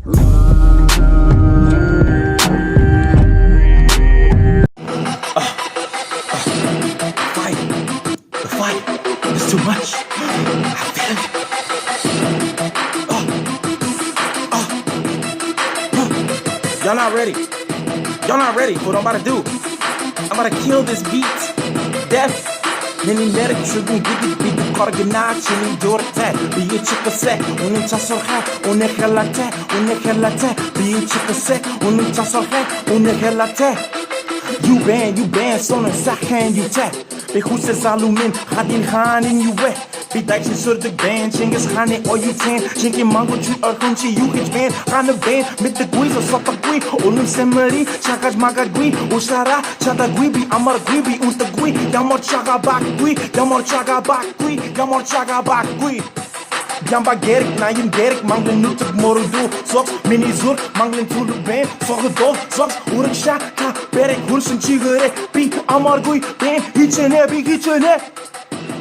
The fight is too much. I feel it. Y'all not ready. Y'all not ready for what I'm about to do. I'm about to kill this beat. Death. Many medics should be beat coordinati in dorte. Be a chip set, on a tassel hat, on a helate, on a helate. Be a chip set, on a tassel hat, on a helate. You ban, son een zaken you tap. Be goed ze zalumin, gaat in gaan in je weg. Be dat je soort de band, chinges gaan in all you ten. Chinky mango tree or kunchi you hit band. Gaan de band, met de guiz of sapa gui. Olum semari, chakas maga gui. Usara, chata gui, bi amar gui, bi unta gui. Yamor chaga bak gui, yamor chaga bak gui, yamor chaga bak gui. Jamba gerik, na yin gerik, manglen nutuk moro do. Soks, mini zur, manglen tulu ben. Zorge dol, soks, urik shaka, berek, hursun chigere. Bi amar gui, ben, hichene, bi hichene.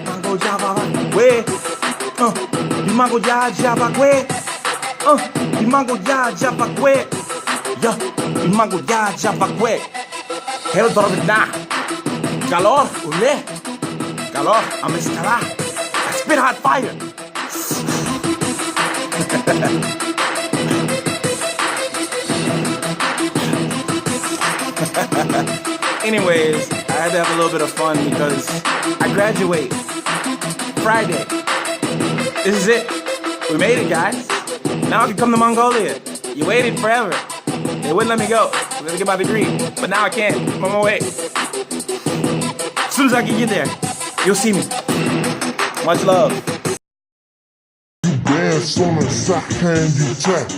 Mango java we, di mango java we, di mango java we, ya, di mango java we. Hero dormida, calor, ule, calor, I'm escalar, I spit hot fire. Anyways, I had to have a little bit of fun because I graduate Friday. This is it. We made it, guys. Now I can come to Mongolia. You waited forever. They wouldn't let me go. I was gonna get my degree, but now I can't. I'm on my way. As soon as I can get there, you'll see me. Much love. Son een zaken you tap.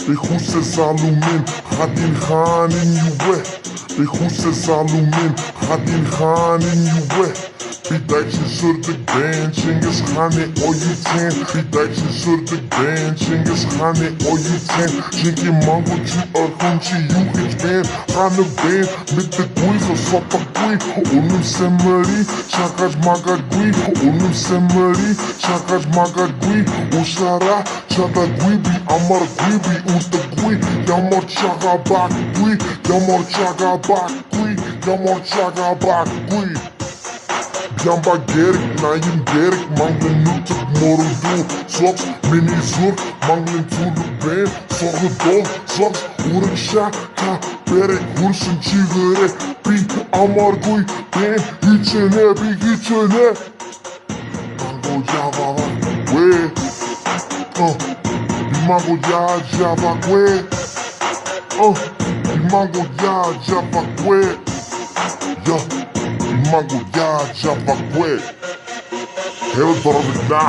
De goese zalumin, gaat in gaan in je weg. De goese zalumin, gaat in gaan in je weg. Bidat je soort de band, chinges gaan in all you ten. Bidat je soort de band, chinges gaan in all you ten. Chinky mango tree or kunchi you hit band. Gaan de band met de guiz of sapa gui. Olum semari, chakas maga gui. Olum semari, chakas maga gui. Usara, chata gui bi amar gui bi unta gui. Yamor chaga bak gui, yamor chaga bak gui, yamor chaga bak gui. Jamba gerik, na yin gerik, manglen nutuk moro do. Soks, mini zur, manglen tulu ben. Zorge dol, soks, urik shaka, berek, hursun chigere. Bi amar gui, ben, hichene, bi hichene. Mango java we, bi mango java we, bi mango java we, yeah. Mango java we, hero dormida.